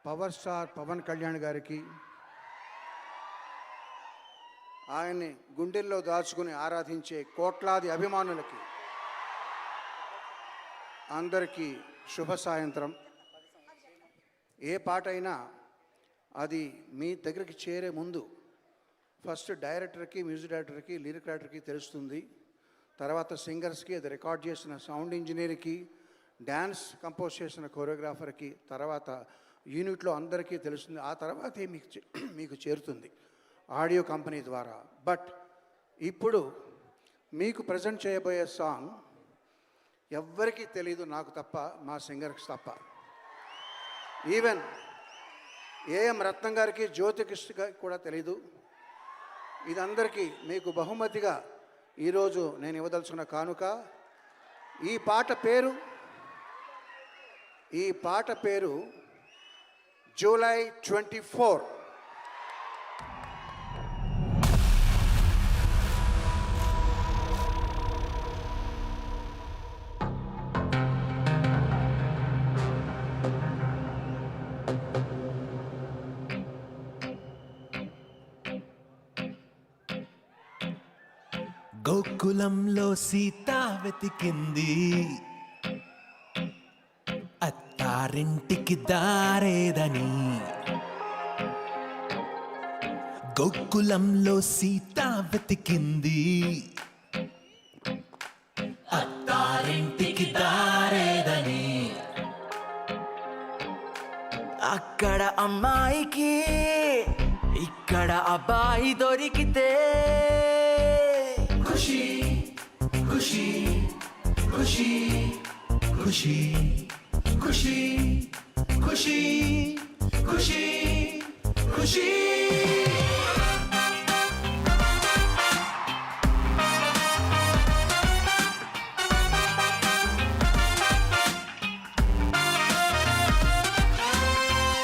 Power star Pawan Kalyan గారికి, ఆయన్ని గుండెల్లో దాచుకుని ఆరాధించే కోట్లాది అభిమానులకి అందరికీ శుభ సాయంత్రం. ఏ పాట అయినా అది మీ దగ్గరికి చేరే ముందు ఫస్ట్ డైరెక్టర్కి, మ్యూజిక్ డైరెక్టర్కి, లిరిక్ రైటర్కి తెలుస్తుంది. తర్వాత సింగర్స్కి, అది రికార్డ్ చేసిన సౌండ్ ఇంజనీర్కి, డ్యాన్స్ కంపోజ్ చేసిన కొరియోగ్రాఫర్కి, తర్వాత యూనిట్లో అందరికీ తెలుస్తుంది. ఆ తర్వాతే మీకు చేరుతుంది ఆడియో కంపెనీ ద్వారా. బట్ ఇప్పుడు మీకు ప్రజెంట్ చేయబోయే సాంగ్ ఎవ్వరికీ తెలీదు, నాకు తప్ప, మా సింగర్కి తప్ప. ఈవెన్ ఏఎం రత్నం గారికి, జ్యోతికృష్ణ గారికి కూడా తెలీదు. ఇదందరికీ మీకు బహుమతిగా ఈరోజు నేను ఇవ్వదలుచుకున్న కానుక. ఈ పాట పేరు జూలై 24. గోకులంలో సీత వెతికింది, అత్తారింటికి దారేదని. గోకులంలో సీత వెతికింది, అత్తారింటికి దారేదని. అక్కడ అమ్మాయికి ఇక్కడ అబ్బాయి దొరికితే ఖుషి ఖుషి ఖుషి ఖుషి ఖుషి ఖుషి ఖుషి ఖుషి.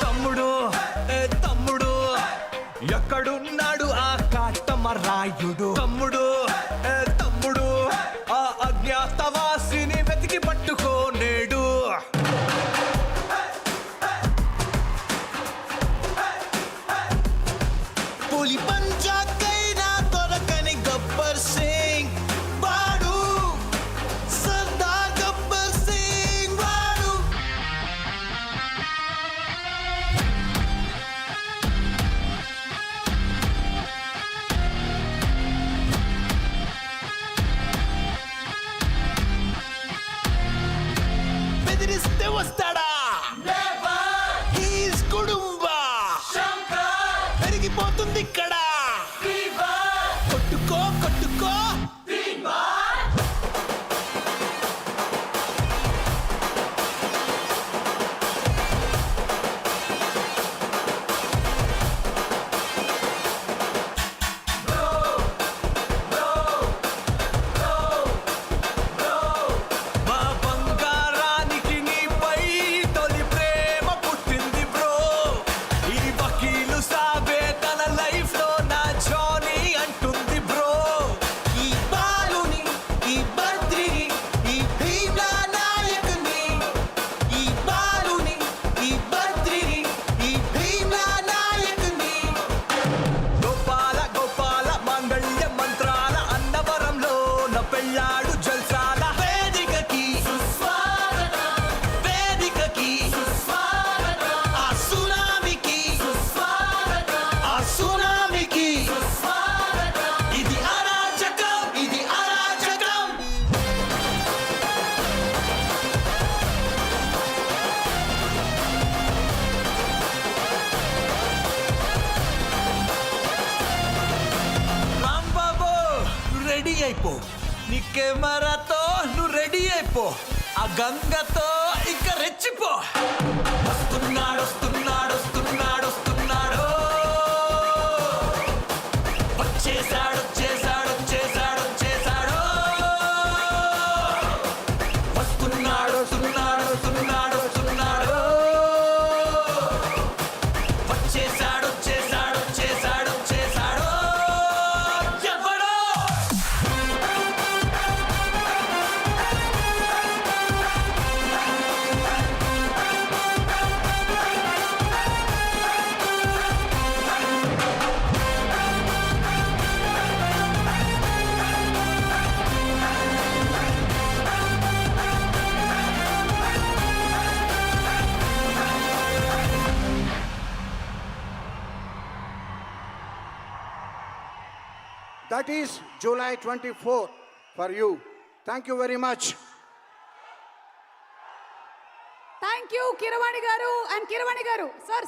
తమ్ముడు తమ్ముడు ఎక్కడున్నాడు ఆ కాటమరాయుడు? తమ్ముడు తమ్ముడు ఆ అజ్ఞాతవాసిని వెతికి పట్టుకోనేడు. పులి పంజాకైనా దొరకని గబ్బర్ సింగ్ వాడు, సర్దార్ గబ్బర్ సింగ్ వాడు. బెదిరిస్తే వస్తాడా? హీస్ కుడుంబా పెరిగిపోతుంది ఇక్కడ. కొట్టుకో కొట్టుకో మా బంగారానికి నీపై తొలి ప్రేమ పుట్టింది బ్రో. ఈ వకీలు సాబే తన లైఫ్ లో నా జానీ అంటుంది బ్రో. ఈ బాలుని, ఈ బద్రిని, ఈ భీమ్లా నాయకుని. ఈ బాలుని, ఈ బద్రిని, ఈ భీమ్లా నాయకుని. గోపాల గోపాల మాంగళ్య మంత్రాల అన్నవరంలో నా పెళ్ళాడు జల్సాల. వేదికకి వేదికకి ఆ సునామికి ఆ సునామికి. ఇది అరాచకం, ఇది అరాచకం. రాంబాబు నువ్వు రెడీ అయిపో, నీ కెమెరాతో నువ్వు రెడీ అయిపో, ఆ గంగతో ఇక రెచ్చిపో. వస్తున్నాడు వస్తున్నాడు వస్తున్నాడు వస్తున్నాడు, వచ్చేసాడు వచ్చేసాడు వచ్చేసాడు వచ్చేసాడు. వస్తున్నాడు వస్తున్నాడు వస్తున్నాడు వస్తున్నాడు, వచ్చేసాడు వచ్చేసాడు వచ్చేసాడు వచ్చేసాడు. ఎవడో That is July 24 for you. Thank you very much. Thank you Keeravani గారు అండ్ కిరవాణి గారు సార్